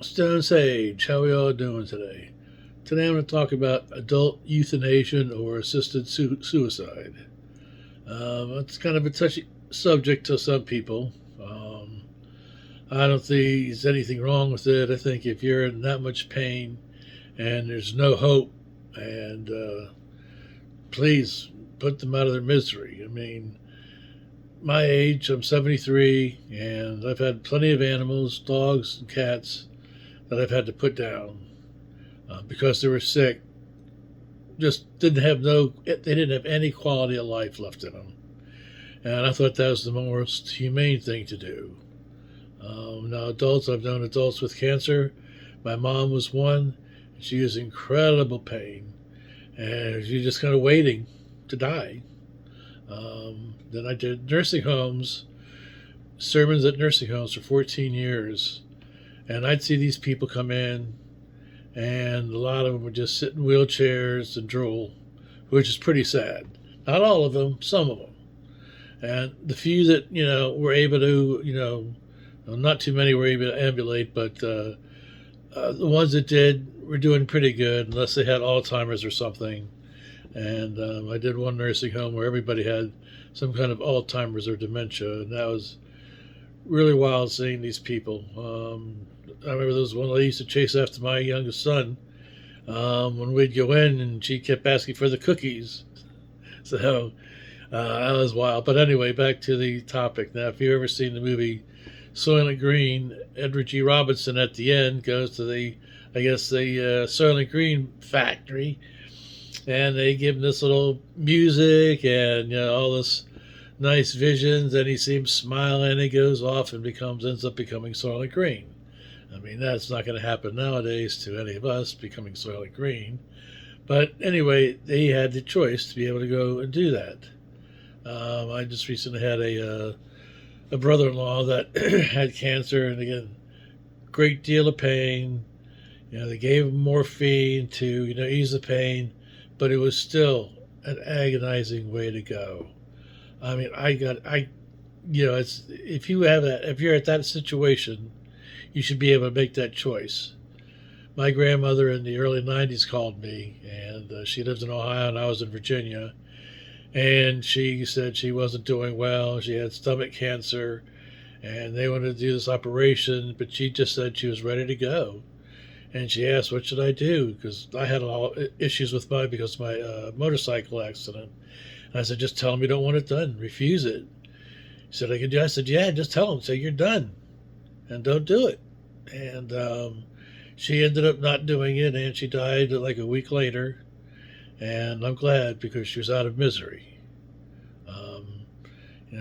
Stone Sage, how we all doing today? Today I'm going to talk about adult euthanasia or assisted suicide. It's kind of a touchy subject to some people. I don't think there's anything wrong with it. I think if you're in that much pain and there's no hope, and please put them out of their misery. I mean, my age, I'm 73, and I've had plenty of animals, dogs and cats, that I've had to put down because they were sick. Just didn't have they didn't have any quality of life left in them, and I thought that was the most humane thing to do. Now, adults, I've known adults with cancer. My mom was one. She was in incredible pain, and she was just kind of waiting to die. Then I did nursing homes, sermons at nursing homes for 14 years, and I'd see these people come in, and a lot of them would just sit in wheelchairs and drool, which is pretty sad. Not all of them, some of them. And the few that, were able to, well, not too many were able to ambulate, but the ones that did were doing pretty good, unless they had Alzheimer's or something. And I did one nursing home where everybody had some kind of Alzheimer's or dementia, and that was really wild seeing these people. I remember there was one lady used to chase after my youngest son when we'd go in, and she kept asking for the cookies. So that was wild. But anyway, back to the topic. Now, if you've ever seen the movie Soylent Green, Edward G. Robinson at the end goes to the Soylent Green factory, and they give him this little music and all this nice visions, and he seems smiling. He goes off and ends up becoming Soylent Green. I mean, that's not going to happen nowadays to any of us becoming Soylent Green. But anyway, they had the choice to be able to go and do that. I just recently had a brother-in-law that had cancer, and again, great deal of pain. They gave him morphine to ease the pain, but it was still an agonizing way to go. I mean, it's if you're at that situation, you should be able to make that choice. My grandmother in the early '90s called me, and she lived in Ohio, and I was in Virginia. And she said she wasn't doing well. She had stomach cancer, and they wanted to do this operation, but she just said she was ready to go. And she asked, "What should I do?" Because I had a lot of issues with because of my motorcycle accident. And I said, "Just tell them you don't want it done. Refuse it." She said, I said, "Yeah, just tell them. Say you're done, and don't do it." And she ended up not doing it, and she died like a week later. And I'm glad, because she was out of misery.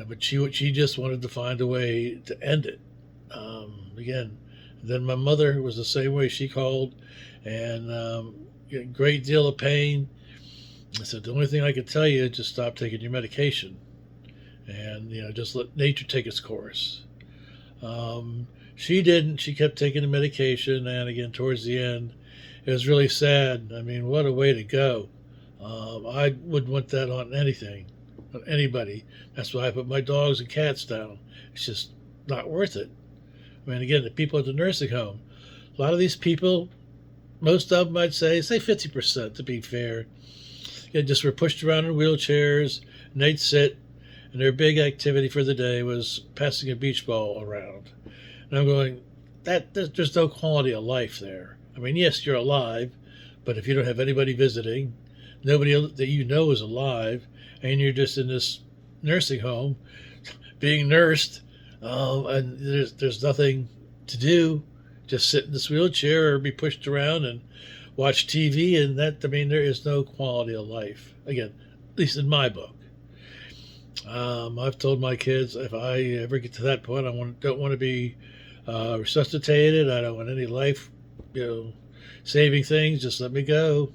But she just wanted to find a way to end it. Again, then my mother was the same way. She called, and a great deal of pain. I said, the only thing I can tell you is just stop taking your medication, and just let nature take its course. She didn't. She kept taking the medication, and again, towards the end, it was really sad. I mean, what a way to go. I wouldn't want that on anything, on anybody. That's why I put my dogs and cats down. It's just not worth it. I mean, again, the people at the nursing home, a lot of these people, most of them, I'd say 50% to be fair, just were pushed around in wheelchairs, and they'd sit, and their big activity for the day was passing a beach ball around. And I'm going, there's no quality of life there. I mean, yes, you're alive, but if you don't have anybody visiting, nobody that is alive, and you're just in this nursing home being nursed, and there's nothing to do, just sit in this wheelchair or be pushed around and watch TV, and there is no quality of life. Again, at least in my book. I've told my kids, if I ever get to that point, don't want to be resuscitated. I don't want any life, saving things. Just let me go.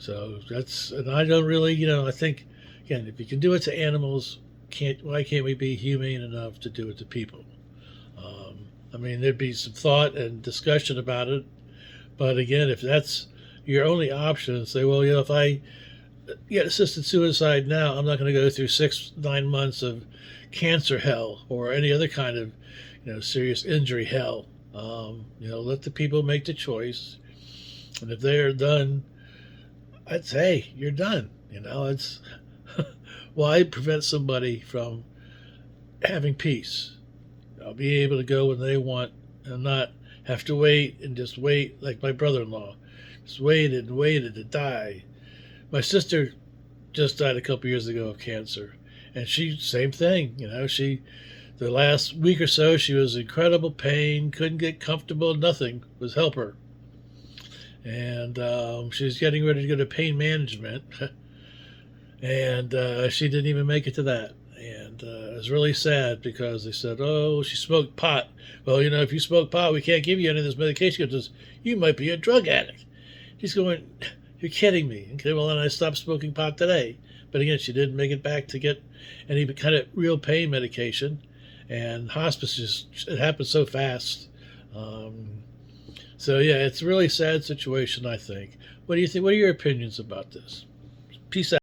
And I don't really, I think, again, if you can do it to animals, why can't we be humane enough to do it to people? There'd be some thought and discussion about it, but again, if that's your only option, say, well, if I get assisted suicide now, I'm not going to go through 6-9 months of cancer hell or any other kind of serious injury hell. Let the people make the choice. And if they're done, I'd say you're done. It's why prevent somebody from having peace? I'll be able to go when they want and not have to wait and just wait like my brother-in-law. Just waited and waited to die. My sister just died a couple years ago of cancer. And she, same thing, the last week or so, she was in incredible pain, couldn't get comfortable, nothing was help her. And she was getting ready to go to pain management, and she didn't even make it to that. And it was really sad because they said, oh, she smoked pot. Well, if you smoke pot, we can't give you any of this medication because you might be a drug addict. She's going, you're kidding me. Okay, well, then I stopped smoking pot today. But again, she didn't make it back to get any kind of real pain medication. And hospice, it happened so fast. So, yeah, it's a really sad situation, I think. What do you think? What are your opinions about this? Peace out.